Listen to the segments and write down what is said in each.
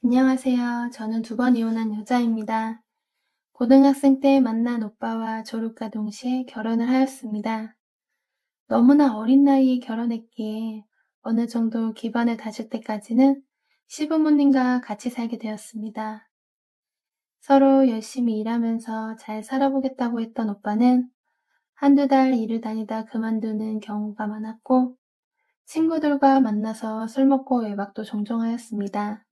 안녕하세요. 저는 2번 이혼한 여자입니다. 고등학생 때 만난 오빠와 졸업과 동시에 결혼을 하였습니다. 너무나 어린 나이에 결혼했기에 어느 정도 기반을 다질 때까지는 시부모님과 같이 살게 되었습니다. 서로 열심히 일하면서 잘 살아보겠다고 했던 오빠는 한두 달 일을 다니다 그만두는 경우가 많았고 친구들과 만나서 술 먹고 외박도 종종 하였습니다.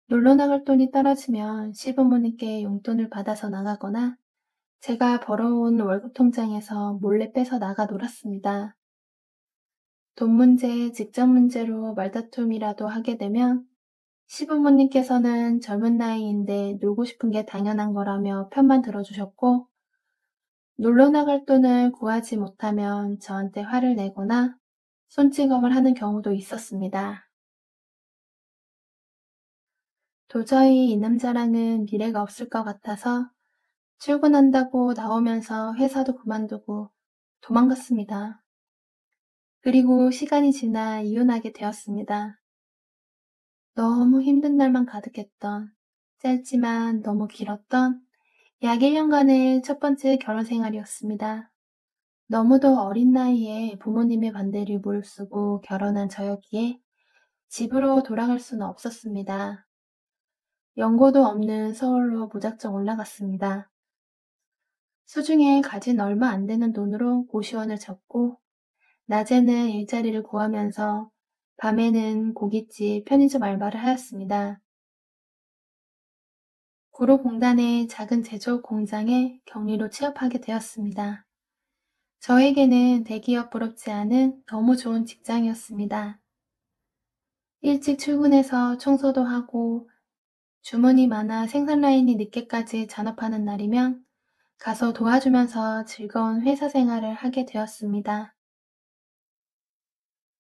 놀러 나갈 돈이 떨어지면 시부모님께 용돈을 받아서 나가거나 제가 벌어온 월급 통장에서 몰래 빼서 나가 놀았습니다. 돈 문제, 직장 문제로 말다툼이라도 하게 되면 시부모님께서는 젊은 나이인데 놀고 싶은 게 당연한 거라며 편만 들어주셨고 놀러 나갈 돈을 구하지 못하면 저한테 화를 내거나 손찌검을 하는 경우도 있었습니다. 도저히 이 남자랑은 미래가 없을 것 같아서 출근한다고 나오면서 회사도 그만두고 도망갔습니다. 그리고 시간이 지나 이혼하게 되었습니다. 너무 힘든 날만 가득했던, 짧지만 너무 길었던 약 1년간의 첫 번째 결혼 생활이었습니다. 너무도 어린 나이에 부모님의 반대를 무릅쓰고 결혼한 저였기에 집으로 돌아갈 수는 없었습니다. 연고도 없는 서울로 무작정 올라갔습니다. 수중에 가진 얼마 안 되는 돈으로 고시원을 쳤고 낮에는 일자리를 구하면서 밤에는 고깃집, 편의점 알바를 하였습니다. 구로공단의 작은 제조업 공장에 격리로 취업하게 되었습니다. 저에게는 대기업 부럽지 않은 너무 좋은 직장이었습니다. 일찍 출근해서 청소도 하고 주문이 많아 생산 라인이 늦게까지 잔업하는 날이면 가서 도와주면서 즐거운 회사 생활을 하게 되었습니다.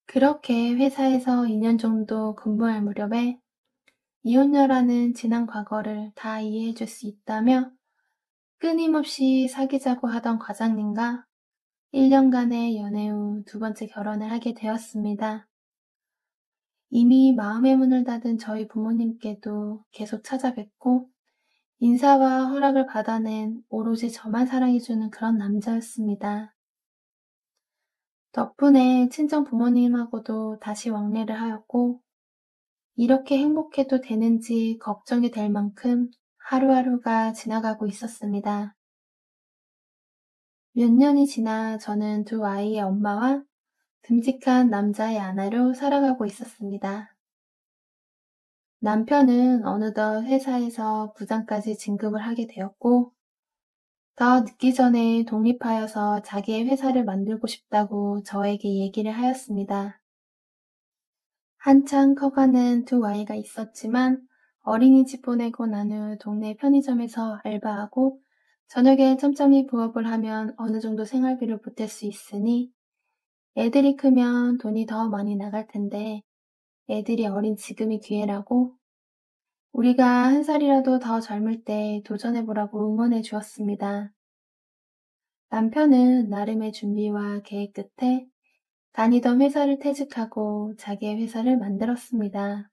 그렇게 회사에서 2년 정도 근무할 무렵에 이혼녀라는 지난 과거를 다 이해해 줄 수 있다며 끊임없이 사귀자고 하던 과장님과 1년간의 연애 후 2번째 결혼을 하게 되었습니다. 이미 마음의 문을 닫은 저희 부모님께도 계속 찾아뵙고 인사와 허락을 받아낸 오로지 저만 사랑해주는 그런 남자였습니다. 덕분에 친정 부모님하고도 다시 왕래를 하였고 이렇게 행복해도 되는지 걱정이 될 만큼 하루하루가 지나가고 있었습니다. 몇 년이 지나 저는 2 아이의 엄마와 듬직한 남자의 아내로 살아가고 있었습니다. 남편은 어느덧 회사에서 부장까지 진급을 하게 되었고 더 늦기 전에 독립하여서 자기의 회사를 만들고 싶다고 저에게 얘기를 하였습니다. 한창 커가는 2 아이가 있었지만 어린이집 보내고 난 후 동네 편의점에서 알바하고 저녁에 짬짬이 부업을 하면 어느 정도 생활비를 보탤 수 있으니 애들이 크면 돈이 더 많이 나갈 텐데 애들이 어린 지금이 기회라고 우리가 1살이라도 더 젊을 때 도전해보라고 응원해 주었습니다. 남편은 나름의 준비와 계획 끝에 다니던 회사를 퇴직하고 자기의 회사를 만들었습니다.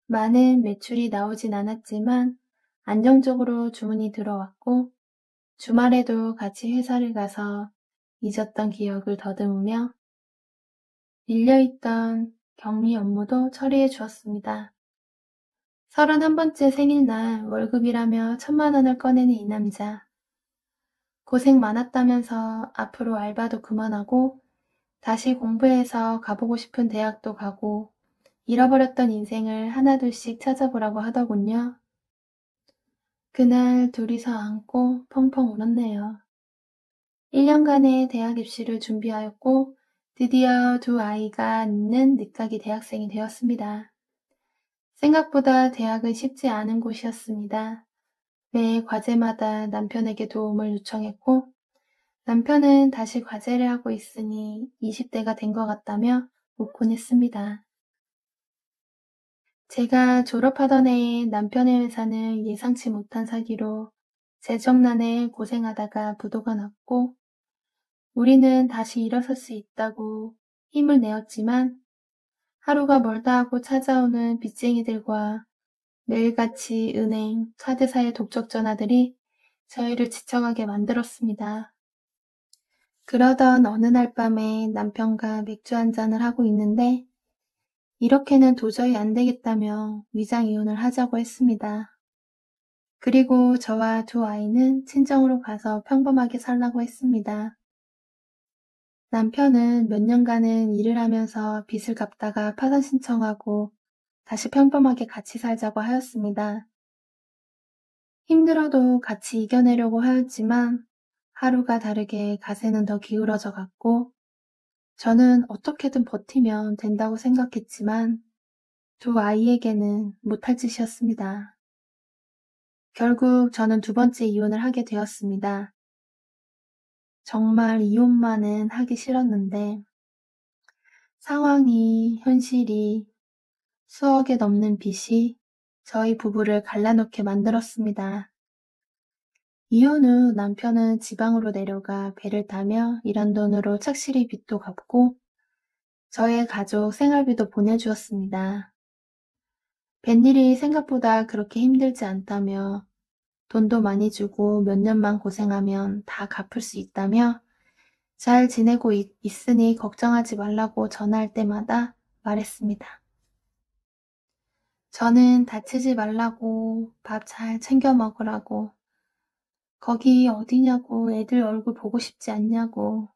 많은 매출이 나오진 않았지만 안정적으로 주문이 들어왔고 주말에도 같이 회사를 가서 잊었던 기억을 더듬으며 밀려있던 격리 업무도 처리해 주었습니다. 31번째 생일날 월급이라며 1,000만 원을 꺼내는 이 남자. 고생 많았다면서 앞으로 알바도 그만하고 다시 공부해서 가보고 싶은 대학도 가고 잃어버렸던 인생을 하나둘씩 찾아보라고 하더군요. 그날 둘이서 안고 펑펑 울었네요. 1년간의 대학 입시를 준비하였고 드디어 2 아이가 있는 늦가기 대학생이 되었습니다. 생각보다 대학은 쉽지 않은 곳이었습니다. 매 과제마다 남편에게 도움을 요청했고 남편은 다시 과제를 하고 있으니 20대가 된 것 같다며 웃곤 했습니다. 제가 졸업하던 해에 남편의 회사는 예상치 못한 사기로 재정난에 고생하다가 부도가 났고 우리는 다시 일어설 수 있다고 힘을 내었지만 하루가 멀다 하고 찾아오는 빚쟁이들과 매일같이 은행, 카드사의 독촉 전화들이 저희를 지쳐가게 만들었습니다. 그러던 어느 날 밤에 남편과 맥주 한 잔을 하고 있는데 이렇게는 도저히 안 되겠다며 위장 이혼을 하자고 했습니다. 그리고 저와 두 아이는 친정으로 가서 평범하게 살라고 했습니다. 남편은 몇 년간은 일을 하면서 빚을 갚다가 파산 신청하고 다시 평범하게 같이 살자고 하였습니다. 힘들어도 같이 이겨내려고 하였지만 하루가 다르게 가세는 더 기울어져 갔고 저는 어떻게든 버티면 된다고 생각했지만 두 아이에게는 못할 짓이었습니다. 결국 저는 두 번째 이혼을 하게 되었습니다. 정말 이혼만은 하기 싫었는데 상황이, 현실이, 수억에 넘는 빚이 저희 부부를 갈라놓게 만들었습니다. 이혼 후 남편은 지방으로 내려가 배를 타며 일한 돈으로 착실히 빚도 갚고 저의 가족 생활비도 보내주었습니다. 뱃일이 생각보다 그렇게 힘들지 않다며 돈도 많이 주고 몇 년만 고생하면 다 갚을 수 있다며 잘 지내고 있으니 걱정하지 말라고 전화할 때마다 말했습니다. 저는 다치지 말라고 밥 잘 챙겨 먹으라고 거기 어디냐고 애들 얼굴 보고 싶지 않냐고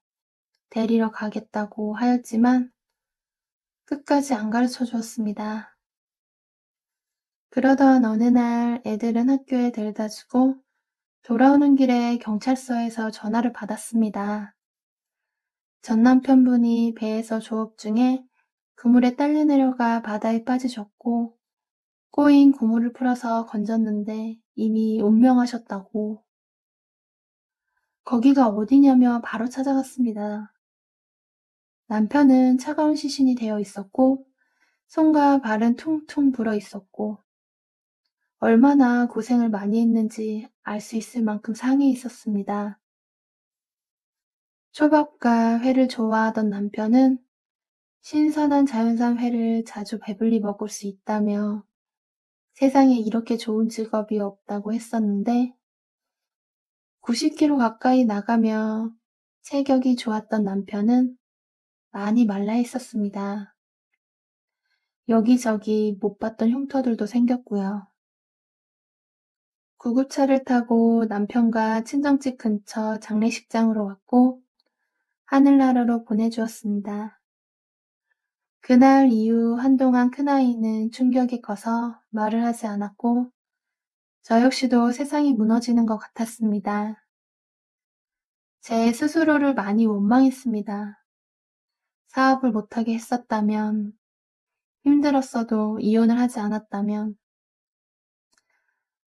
데리러 가겠다고 하였지만 끝까지 안 가르쳐 주었습니다. 그러던 어느 날 애들은 학교에 데려다 주고 돌아오는 길에 경찰서에서 전화를 받았습니다. 전 남편분이 배에서 조업 중에 그물에 딸려 내려가 바다에 빠지셨고 꼬인 그물을 풀어서 건졌는데 이미 운명하셨다고. 거기가 어디냐며 바로 찾아갔습니다. 남편은 차가운 시신이 되어 있었고 손과 발은 퉁퉁 불어 있었고 얼마나 고생을 많이 했는지 알 수 있을 만큼 상해 있었습니다. 초밥과 회를 좋아하던 남편은 신선한 자연산 회를 자주 배불리 먹을 수 있다며 세상에 이렇게 좋은 직업이 없다고 했었는데 90kg 가까이 나가며 체격이 좋았던 남편은 많이 말라 있었습니다. 여기저기 못 봤던 흉터들도 생겼고요. 구급차를 타고 남편과 친정집 근처 장례식장으로 왔고 하늘나라로 보내주었습니다. 그날 이후 한동안 큰아이는 충격이 커서 말을 하지 않았고 저 역시도 세상이 무너지는 것 같았습니다. 제 스스로를 많이 원망했습니다. 사업을 못하게 했었다면, 힘들었어도 이혼을 하지 않았다면,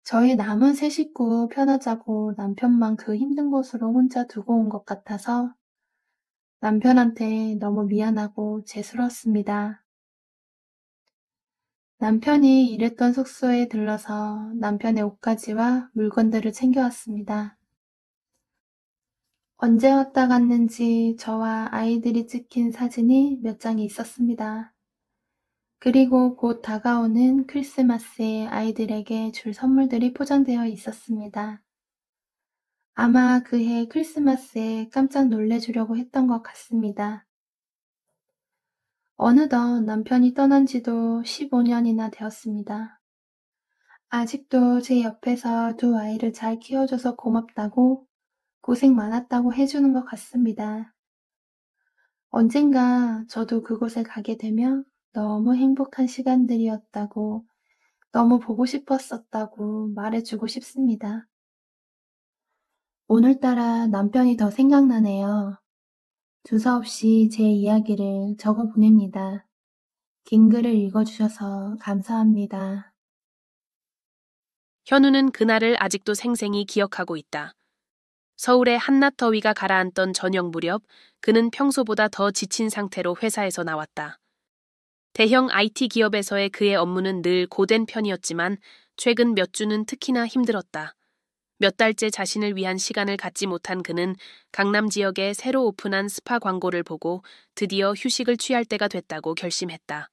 저희 남은 세 식구 편하자고 남편만 그 힘든 곳으로 혼자 두고 온 것 같아서 남편한테 너무 미안하고 죄스러웠습니다. 남편이 일했던 숙소에 들러서 남편의 옷가지와 물건들을 챙겨왔습니다. 언제 왔다 갔는지 저와 아이들이 찍힌 사진이 몇 장이 있었습니다. 그리고 곧 다가오는 크리스마스에 아이들에게 줄 선물들이 포장되어 있었습니다. 아마 그해 크리스마스에 깜짝 놀래주려고 했던 것 같습니다. 어느덧 남편이 떠난 지도 15년이나 되었습니다. 아직도 제 옆에서 두 아이를 잘 키워줘서 고맙다고 고생 많았다고 해주는 것 같습니다. 언젠가 저도 그곳에 가게 되면 너무 행복한 시간들이었다고, 너무 보고 싶었었다고 말해주고 싶습니다. 오늘따라 남편이 더 생각나네요. 두서없이 제 이야기를 적어 보냅니다. 긴 글을 읽어주셔서 감사합니다. 현우는 그날을 아직도 생생히 기억하고 있다. 서울의 한낮 더위가 가라앉던 저녁 무렵 그는 평소보다 더 지친 상태로 회사에서 나왔다. 대형 IT 기업에서의 그의 업무는 늘 고된 편이었지만 최근 몇 주는 특히나 힘들었다. 몇 달째 자신을 위한 시간을 갖지 못한 그는 강남 지역에 새로 오픈한 스파 광고를 보고 드디어 휴식을 취할 때가 됐다고 결심했다.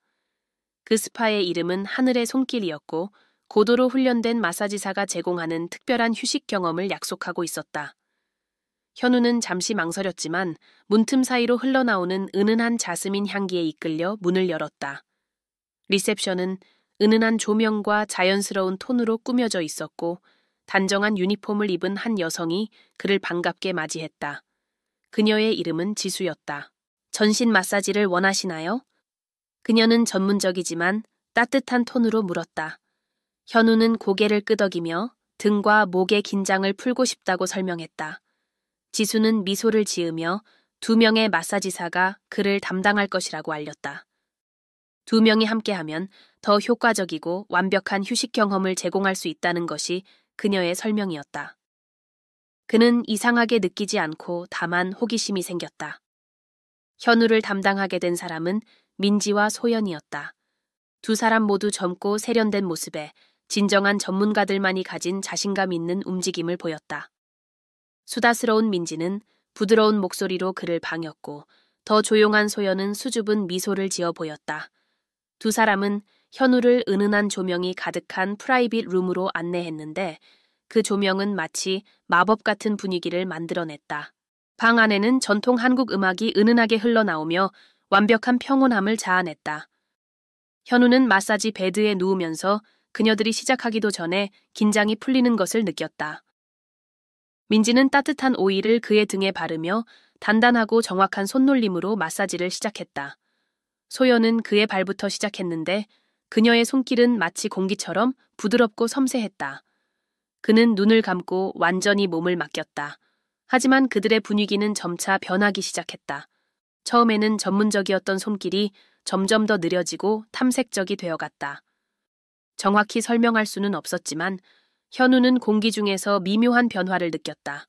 그 스파의 이름은 하늘의 손길이었고 고도로 훈련된 마사지사가 제공하는 특별한 휴식 경험을 약속하고 있었다. 현우는 잠시 망설였지만 문틈 사이로 흘러나오는 은은한 자스민 향기에 이끌려 문을 열었다. 리셉션은 은은한 조명과 자연스러운 톤으로 꾸며져 있었고 단정한 유니폼을 입은 한 여성이 그를 반갑게 맞이했다. 그녀의 이름은 지수였다. 전신 마사지를 원하시나요? 그녀는 전문적이지만 따뜻한 톤으로 물었다. 현우는 고개를 끄덕이며 등과 목의 긴장을 풀고 싶다고 설명했다. 지수는 미소를 지으며 2명의 마사지사가 그를 담당할 것이라고 알렸다. 2명이 함께하면 더 효과적이고 완벽한 휴식 경험을 제공할 수 있다는 것이 그녀의 설명이었다. 그는 이상하게 느끼지 않고 다만 호기심이 생겼다. 현우를 담당하게 된 사람은 민지와 소연이었다. 2 사람 모두 젊고 세련된 모습에 진정한 전문가들만이 가진 자신감 있는 움직임을 보였다. 수다스러운 민지는 부드러운 목소리로 그를 방였고 더 조용한 소연은 수줍은 미소를 지어 보였다. 2 사람은 현우를 은은한 조명이 가득한 프라이빗 룸으로 안내했는데 그 조명은 마치 마법 같은 분위기를 만들어냈다. 방 안에는 전통 한국 음악이 은은하게 흘러나오며 완벽한 평온함을 자아냈다. 현우는 마사지 베드에 누우면서 그녀들이 시작하기도 전에 긴장이 풀리는 것을 느꼈다. 민지는 따뜻한 오일을 그의 등에 바르며 단단하고 정확한 손놀림으로 마사지를 시작했다. 소연은 그의 발부터 시작했는데 그녀의 손길은 마치 공기처럼 부드럽고 섬세했다. 그는 눈을 감고 완전히 몸을 맡겼다. 하지만 그들의 분위기는 점차 변하기 시작했다. 처음에는 전문적이었던 손길이 점점 더 느려지고 탐색적이 되어갔다. 정확히 설명할 수는 없었지만 현우는 공기 중에서 미묘한 변화를 느꼈다.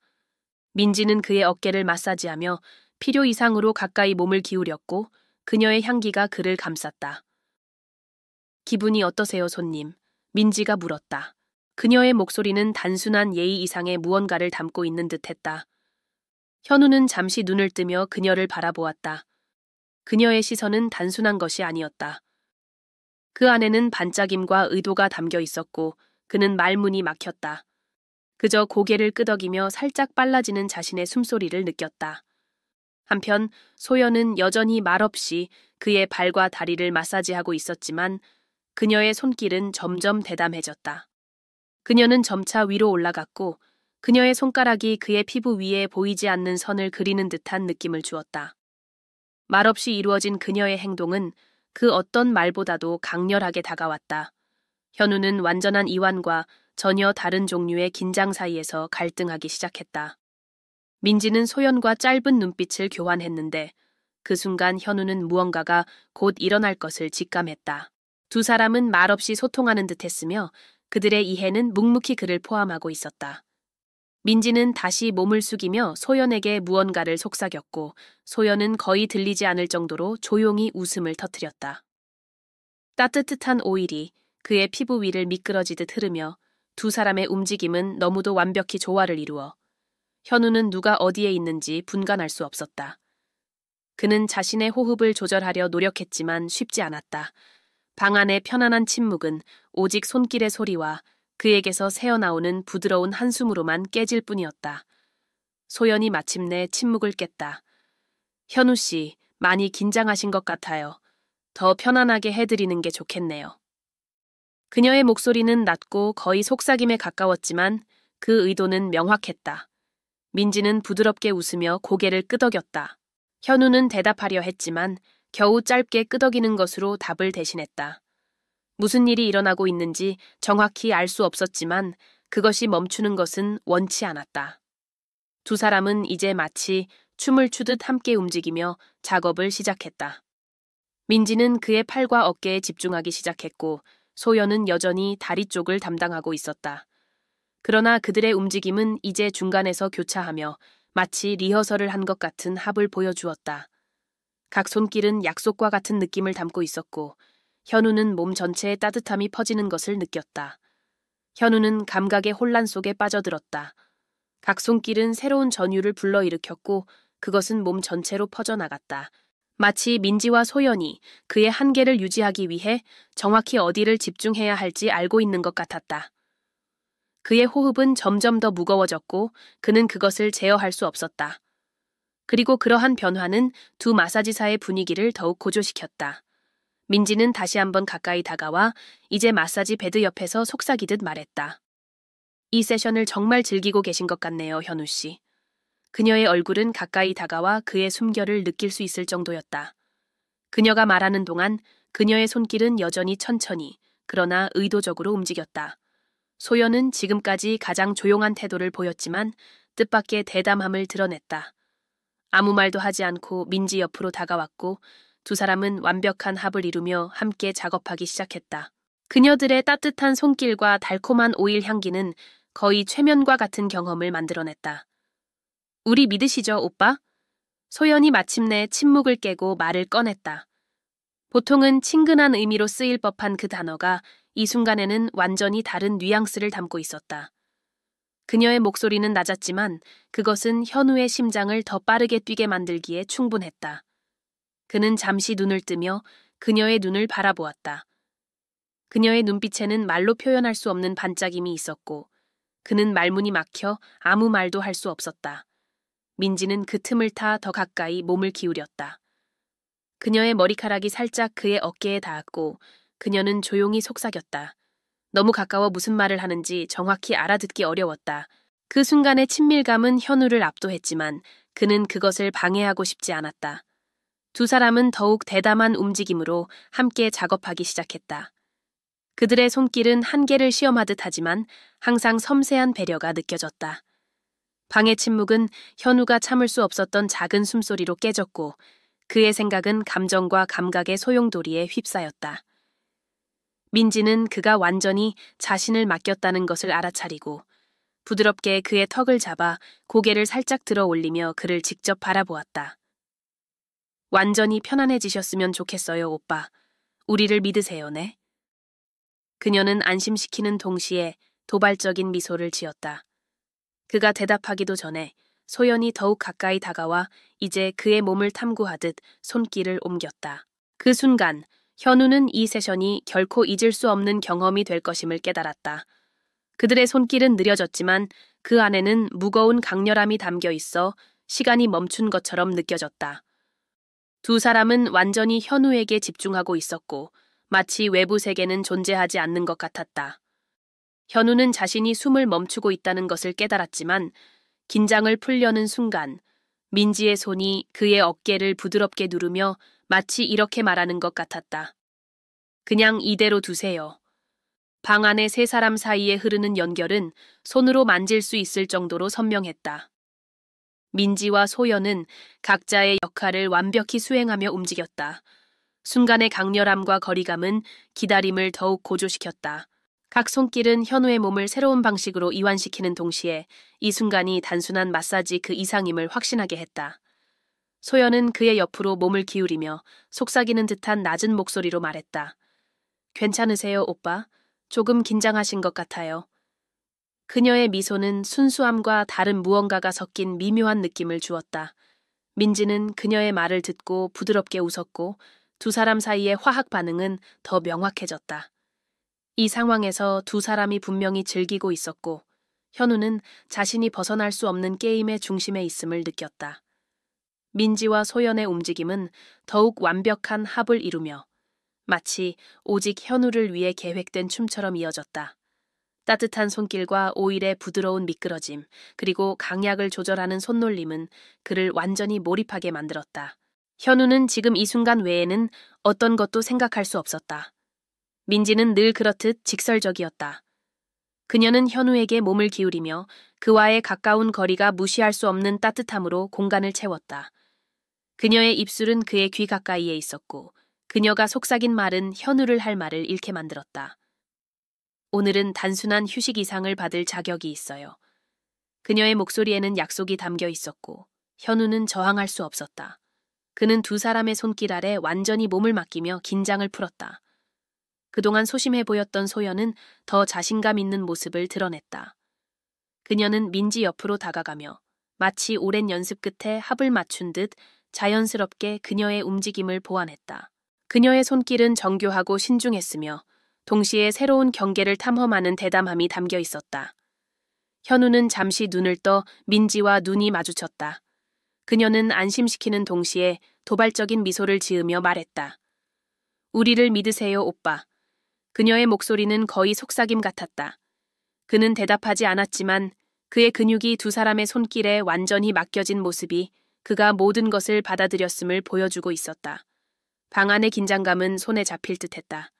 민지는 그의 어깨를 마사지하며 필요 이상으로 가까이 몸을 기울였고 그녀의 향기가 그를 감쌌다. 기분이 어떠세요, 손님? 민지가 물었다. 그녀의 목소리는 단순한 예의 이상의 무언가를 담고 있는 듯했다. 현우는 잠시 눈을 뜨며 그녀를 바라보았다. 그녀의 시선은 단순한 것이 아니었다. 그 안에는 반짝임과 의도가 담겨 있었고 그는 말문이 막혔다. 그저 고개를 끄덕이며 살짝 빨라지는 자신의 숨소리를 느꼈다. 한편 소연은 여전히 말없이 그의 발과 다리를 마사지하고 있었지만 그녀의 손길은 점점 대담해졌다. 그녀는 점차 위로 올라갔고 그녀의 손가락이 그의 피부 위에 보이지 않는 선을 그리는 듯한 느낌을 주었다. 말없이 이루어진 그녀의 행동은 그 어떤 말보다도 강렬하게 다가왔다. 현우는 완전한 이완과 전혀 다른 종류의 긴장 사이에서 갈등하기 시작했다. 민지는 소연과 짧은 눈빛을 교환했는데 그 순간 현우는 무언가가 곧 일어날 것을 직감했다. 2 사람은 말없이 소통하는 듯했으며 그들의 이해는 묵묵히 그를 포함하고 있었다. 민지는 다시 몸을 숙이며 소연에게 무언가를 속삭였고 소연은 거의 들리지 않을 정도로 조용히 웃음을 터뜨렸다. 따뜻한 오일이 그의 피부 위를 미끄러지듯 흐르며 2 사람의 움직임은 너무도 완벽히 조화를 이루어 현우는 누가 어디에 있는지 분간할 수 없었다. 그는 자신의 호흡을 조절하려 노력했지만 쉽지 않았다. 방 안의 편안한 침묵은 오직 손길의 소리와 그에게서 새어나오는 부드러운 한숨으로만 깨질 뿐이었다. 소연이 마침내 침묵을 깼다. 현우 씨, 많이 긴장하신 것 같아요. 더 편안하게 해드리는 게 좋겠네요. 그녀의 목소리는 낮고 거의 속삭임에 가까웠지만 그 의도는 명확했다. 민지는 부드럽게 웃으며 고개를 끄덕였다. 현우는 대답하려 했지만 겨우 짧게 끄덕이는 것으로 답을 대신했다. 무슨 일이 일어나고 있는지 정확히 알 수 없었지만 그것이 멈추는 것은 원치 않았다. 2 사람은 이제 마치 춤을 추듯 함께 움직이며 작업을 시작했다. 민지는 그의 팔과 어깨에 집중하기 시작했고 소연은 여전히 다리 쪽을 담당하고 있었다. 그러나 그들의 움직임은 이제 중간에서 교차하며 마치 리허설을 한 것 같은 합을 보여주었다. 각 손길은 약속과 같은 느낌을 담고 있었고 현우는 몸 전체에 따뜻함이 퍼지는 것을 느꼈다. 현우는 감각의 혼란 속에 빠져들었다. 각 손길은 새로운 전율을 불러일으켰고 그것은 몸 전체로 퍼져나갔다. 마치 민지와 소연이 그의 한계를 유지하기 위해 정확히 어디를 집중해야 할지 알고 있는 것 같았다. 그의 호흡은 점점 더 무거워졌고 그는 그것을 제어할 수 없었다. 그리고 그러한 변화는 두 마사지사의 분위기를 더욱 고조시켰다. 민지는 다시 한번 가까이 다가와 이제 마사지 베드 옆에서 속삭이듯 말했다. 이 세션을 정말 즐기고 계신 것 같네요, 현우 씨. 그녀의 얼굴은 가까이 다가와 그의 숨결을 느낄 수 있을 정도였다. 그녀가 말하는 동안 그녀의 손길은 여전히 천천히, 그러나 의도적으로 움직였다. 소연은 지금까지 가장 조용한 태도를 보였지만 뜻밖의 대담함을 드러냈다. 아무 말도 하지 않고 민지 옆으로 다가왔고 두 사람은 완벽한 합을 이루며 함께 작업하기 시작했다. 그녀들의 따뜻한 손길과 달콤한 오일 향기는 거의 최면과 같은 경험을 만들어냈다. 우리 믿으시죠, 오빠? 소연이 마침내 침묵을 깨고 말을 꺼냈다. 보통은 친근한 의미로 쓰일 법한 그 단어가 이 순간에는 완전히 다른 뉘앙스를 담고 있었다. 그녀의 목소리는 낮았지만 그것은 현우의 심장을 더 빠르게 뛰게 만들기에 충분했다. 그는 잠시 눈을 뜨며 그녀의 눈을 바라보았다. 그녀의 눈빛에는 말로 표현할 수 없는 반짝임이 있었고 그는 말문이 막혀 아무 말도 할 수 없었다. 민지는 그 틈을 타 더 가까이 몸을 기울였다. 그녀의 머리카락이 살짝 그의 어깨에 닿았고 그녀는 조용히 속삭였다. 너무 가까워 무슨 말을 하는지 정확히 알아듣기 어려웠다. 그 순간의 친밀감은 현우를 압도했지만 그는 그것을 방해하고 싶지 않았다. 두 사람은 더욱 대담한 움직임으로 함께 작업하기 시작했다. 그들의 손길은 한계를 시험하듯 하지만 항상 섬세한 배려가 느껴졌다. 방의 침묵은 현우가 참을 수 없었던 작은 숨소리로 깨졌고 그의 생각은 감정과 감각의 소용돌이에 휩싸였다. 민지는 그가 완전히 자신을 맡겼다는 것을 알아차리고 부드럽게 그의 턱을 잡아 고개를 살짝 들어 올리며 그를 직접 바라보았다. 완전히 편안해지셨으면 좋겠어요, 오빠. 우리를 믿으세요, 네? 그녀는 안심시키는 동시에 도발적인 미소를 지었다. 그가 대답하기도 전에 소연이 더욱 가까이 다가와 이제 그의 몸을 탐구하듯 손길을 옮겼다. 그 순간 현우는 이 세션이 결코 잊을 수 없는 경험이 될 것임을 깨달았다. 그들의 손길은 느려졌지만 그 안에는 무거운 강렬함이 담겨 있어 시간이 멈춘 것처럼 느껴졌다. 두 사람은 완전히 현우에게 집중하고 있었고 마치 외부 세계는 존재하지 않는 것 같았다. 현우는 자신이 숨을 멈추고 있다는 것을 깨달았지만 긴장을 풀려는 순간 민지의 손이 그의 어깨를 부드럽게 누르며 마치 이렇게 말하는 것 같았다. 그냥 이대로 두세요. 방 안의 세 사람 사이에 흐르는 연결은 손으로 만질 수 있을 정도로 선명했다. 민지와 소연은 각자의 역할을 완벽히 수행하며 움직였다. 순간의 강렬함과 거리감은 기다림을 더욱 고조시켰다. 각 손길은 현우의 몸을 새로운 방식으로 이완시키는 동시에 이 순간이 단순한 마사지 그 이상임을 확신하게 했다. 소연은 그의 옆으로 몸을 기울이며 속삭이는 듯한 낮은 목소리로 말했다. 괜찮으세요, 오빠? 조금 긴장하신 것 같아요. 그녀의 미소는 순수함과 다른 무언가가 섞인 미묘한 느낌을 주었다. 민지는 그녀의 말을 듣고 부드럽게 웃었고 두 사람 사이의 화학 반응은 더 명확해졌다. 이 상황에서 두 사람이 분명히 즐기고 있었고 현우는 자신이 벗어날 수 없는 게임의 중심에 있음을 느꼈다. 민지와 소연의 움직임은 더욱 완벽한 합을 이루며 마치 오직 현우를 위해 계획된 춤처럼 이어졌다. 따뜻한 손길과 오일의 부드러운 미끄러짐, 그리고 강약을 조절하는 손놀림은 그를 완전히 몰입하게 만들었다. 현우는 지금 이 순간 외에는 어떤 것도 생각할 수 없었다. 민지는 늘 그렇듯 직설적이었다. 그녀는 현우에게 몸을 기울이며 그와의 가까운 거리가 무시할 수 없는 따뜻함으로 공간을 채웠다. 그녀의 입술은 그의 귀 가까이에 있었고 그녀가 속삭인 말은 현우를 할 말을 잃게 만들었다. 오늘은 단순한 휴식 이상을 받을 자격이 있어요. 그녀의 목소리에는 약속이 담겨 있었고 현우는 저항할 수 없었다. 그는 두 사람의 손길 아래 완전히 몸을 맡기며 긴장을 풀었다. 그동안 소심해 보였던 소연은 더 자신감 있는 모습을 드러냈다. 그녀는 민지 옆으로 다가가며 마치 오랜 연습 끝에 합을 맞춘 듯 자연스럽게 그녀의 움직임을 보완했다. 그녀의 손길은 정교하고 신중했으며 동시에 새로운 경계를 탐험하는 대담함이 담겨 있었다. 현우는 잠시 눈을 떠 민지와 눈이 마주쳤다. 그녀는 안심시키는 동시에 도발적인 미소를 지으며 말했다. 우리를 믿으세요, 오빠. 그녀의 목소리는 거의 속삭임 같았다. 그는 대답하지 않았지만 그의 근육이 두 사람의 손길에 완전히 맡겨진 모습이 그가 모든 것을 받아들였음을 보여주고 있었다. 방 안의 긴장감은 손에 잡힐 듯했다.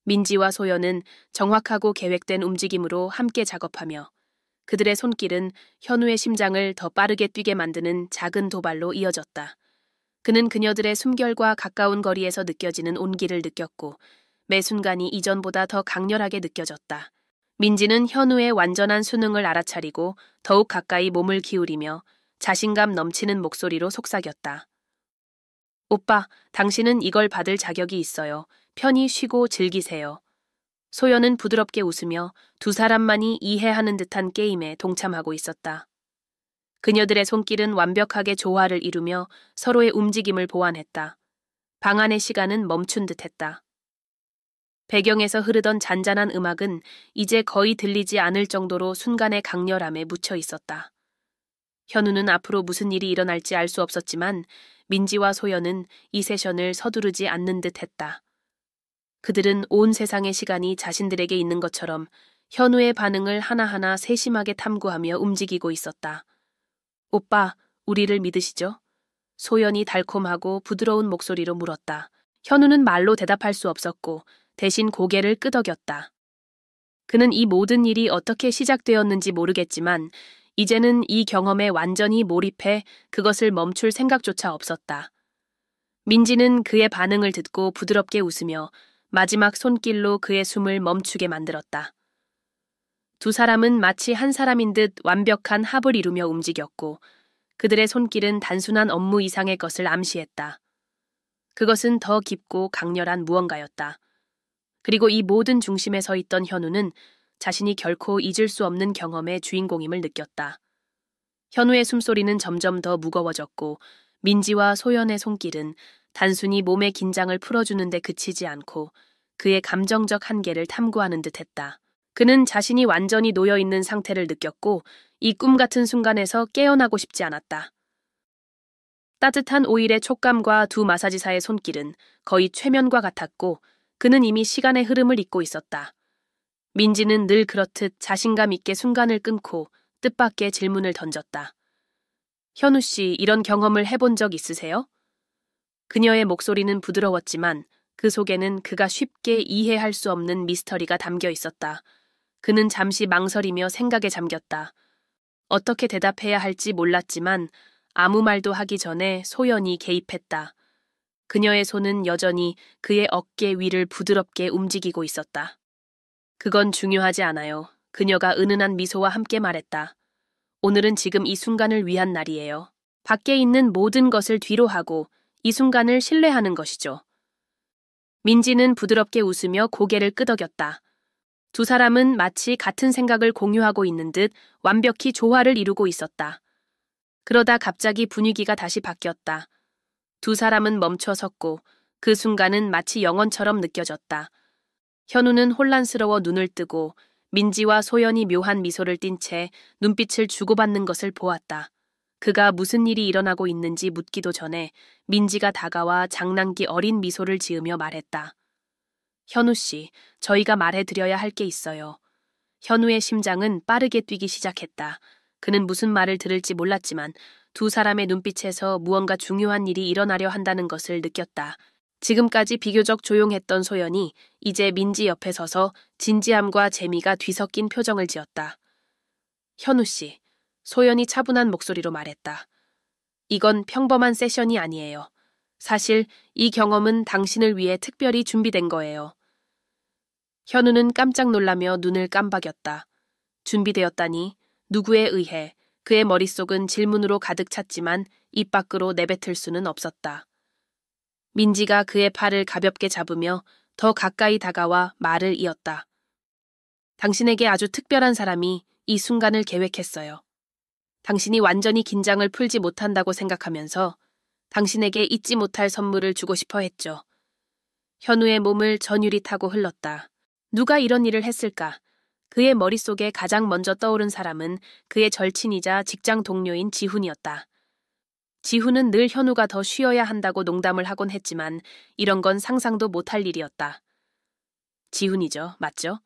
민지와 소연은 정확하고 계획된 움직임으로 함께 작업하며 그들의 손길은 현우의 심장을 더 빠르게 뛰게 만드는 작은 도발로 이어졌다. 그는 그녀들의 숨결과 가까운 거리에서 느껴지는 온기를 느꼈고 매 순간이 이전보다 더 강렬하게 느껴졌다. 민지는 현우의 완전한 수능을 알아차리고 더욱 가까이 몸을 기울이며 자신감 넘치는 목소리로 속삭였다. 오빠, 당신은 이걸 받을 자격이 있어요. 편히 쉬고 즐기세요. 소연은 부드럽게 웃으며 두 사람만이 이해하는 듯한 게임에 동참하고 있었다. 그녀들의 손길은 완벽하게 조화를 이루며 서로의 움직임을 보완했다. 방 안의 시간은 멈춘 듯했다. 배경에서 흐르던 잔잔한 음악은 이제 거의 들리지 않을 정도로 순간의 강렬함에 묻혀 있었다. 현우는 앞으로 무슨 일이 일어날지 알 수 없었지만 민지와 소연은 이 세션을 서두르지 않는 듯 했다. 그들은 온 세상의 시간이 자신들에게 있는 것처럼 현우의 반응을 하나하나 세심하게 탐구하며 움직이고 있었다. 오빠, 우리를 믿으시죠? 소연이 달콤하고 부드러운 목소리로 물었다. 현우는 말로 대답할 수 없었고 대신 고개를 끄덕였다. 그는 이 모든 일이 어떻게 시작되었는지 모르겠지만 이제는 이 경험에 완전히 몰입해 그것을 멈출 생각조차 없었다. 민지는 그의 반응을 듣고 부드럽게 웃으며 마지막 손길로 그의 숨을 멈추게 만들었다. 두 사람은 마치 한 사람인 듯 완벽한 합을 이루며 움직였고 그들의 손길은 단순한 업무 이상의 것을 암시했다. 그것은 더 깊고 강렬한 무언가였다. 그리고 이 모든 중심에 서 있던 현우는 자신이 결코 잊을 수 없는 경험의 주인공임을 느꼈다. 현우의 숨소리는 점점 더 무거워졌고 민지와 소연의 손길은 단순히 몸의 긴장을 풀어주는 데 그치지 않고 그의 감정적 한계를 탐구하는 듯했다. 그는 자신이 완전히 놓여있는 상태를 느꼈고 이 꿈 같은 순간에서 깨어나고 싶지 않았다. 따뜻한 오일의 촉감과 두 마사지사의 손길은 거의 최면과 같았고 그는 이미 시간의 흐름을 잊고 있었다. 민지는 늘 그렇듯 자신감 있게 순간을 끊고 뜻밖의 질문을 던졌다. 현우 씨, 이런 경험을 해본 적 있으세요? 그녀의 목소리는 부드러웠지만 그 속에는 그가 쉽게 이해할 수 없는 미스터리가 담겨 있었다. 그는 잠시 망설이며 생각에 잠겼다. 어떻게 대답해야 할지 몰랐지만 아무 말도 하기 전에 소연이 개입했다. 그녀의 손은 여전히 그의 어깨 위를 부드럽게 움직이고 있었다. 그건 중요하지 않아요. 그녀가 은은한 미소와 함께 말했다. 오늘은 지금 이 순간을 위한 날이에요. 밖에 있는 모든 것을 뒤로 하고 이 순간을 신뢰하는 것이죠. 민지는 부드럽게 웃으며 고개를 끄덕였다. 두 사람은 마치 같은 생각을 공유하고 있는 듯 완벽히 조화를 이루고 있었다. 그러다 갑자기 분위기가 다시 바뀌었다. 두 사람은 멈춰 섰고 그 순간은 마치 영원처럼 느껴졌다. 현우는 혼란스러워 눈을 뜨고 민지와 소연이 묘한 미소를 띤 채 눈빛을 주고받는 것을 보았다. 그가 무슨 일이 일어나고 있는지 묻기도 전에 민지가 다가와 장난기 어린 미소를 지으며 말했다. 현우 씨, 저희가 말해드려야 할 게 있어요. 현우의 심장은 빠르게 뛰기 시작했다. 그는 무슨 말을 들을지 몰랐지만 두 사람의 눈빛에서 무언가 중요한 일이 일어나려 한다는 것을 느꼈다. 지금까지 비교적 조용했던 소연이 이제 민지 옆에 서서 진지함과 재미가 뒤섞인 표정을 지었다. 현우 씨, 소연이 차분한 목소리로 말했다. 이건 평범한 세션이 아니에요. 사실 이 경험은 당신을 위해 특별히 준비된 거예요. 현우는 깜짝 놀라며 눈을 깜박였다. 준비되었다니, 누구에 의해. 그의 머릿속은 질문으로 가득 찼지만 입 밖으로 내뱉을 수는 없었다. 민지가 그의 팔을 가볍게 잡으며 더 가까이 다가와 말을 이었다. 당신에게 아주 특별한 사람이 이 순간을 계획했어요. 당신이 완전히 긴장을 풀지 못한다고 생각하면서 당신에게 잊지 못할 선물을 주고 싶어 했죠. 현우의 몸을 전율이 타고 흘렀다. 누가 이런 일을 했을까? 그의 머릿속에 가장 먼저 떠오른 사람은 그의 절친이자 직장 동료인 지훈이었다. 지훈은 늘 현우가 더 쉬어야 한다고 농담을 하곤 했지만 이런 건 상상도 못할 일이었다. 지훈이죠, 맞죠?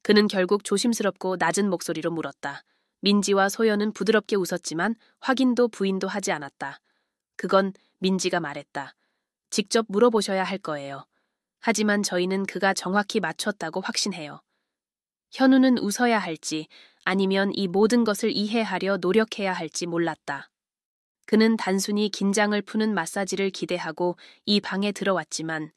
그는 결국 조심스럽고 낮은 목소리로 물었다. 민지와 소연은 부드럽게 웃었지만 확인도 부인도 하지 않았다. 그건 민지가 말했다. 직접 물어보셔야 할 거예요. 하지만 저희는 그가 정확히 맞췄다고 확신해요. 현우는 웃어야 할지 아니면 이 모든 것을 이해하려 노력해야 할지 몰랐다. 그는 단순히 긴장을 푸는 마사지를 기대하고 이 방에 들어왔지만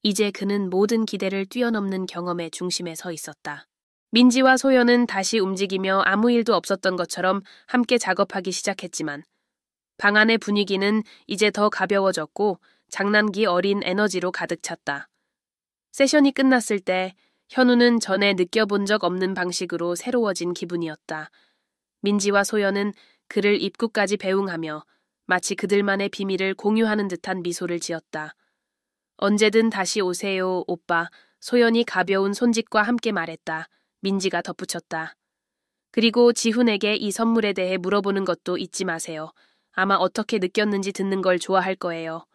이제 그는 모든 기대를 뛰어넘는 경험의 중심에 서 있었다. 민지와 소연은 다시 움직이며 아무 일도 없었던 것처럼 함께 작업하기 시작했지만 방 안의 분위기는 이제 더 가벼워졌고 장난기 어린 에너지로 가득 찼다. 세션이 끝났을 때 현우는 전에 느껴본 적 없는 방식으로 새로워진 기분이었다. 민지와 소연은 그를 입구까지 배웅하며 마치 그들만의 비밀을 공유하는 듯한 미소를 지었다. 언제든 다시 오세요, 오빠. 소연이 가벼운 손짓과 함께 말했다. 민지가 덧붙였다. 그리고 지훈에게 이 선물에 대해 물어보는 것도 잊지 마세요. 아마 어떻게 느꼈는지 듣는 걸 좋아할 거예요.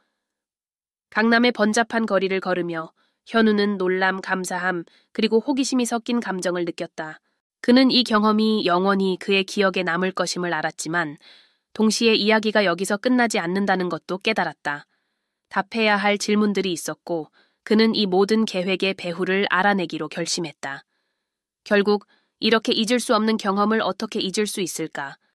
강남의 번잡한 거리를 걸으며 현우는 놀람, 감사함, 그리고 호기심이 섞인 감정을 느꼈다. 그는 이 경험이 영원히 그의 기억에 남을 것임을 알았지만 동시에 이야기가 여기서 끝나지 않는다는 것도 깨달았다. 답해야 할 질문들이 있었고 그는 이 모든 계획의 배후를 알아내기로 결심했다. 결국 이렇게 잊을 수 없는 경험을 어떻게 잊을 수 있을까?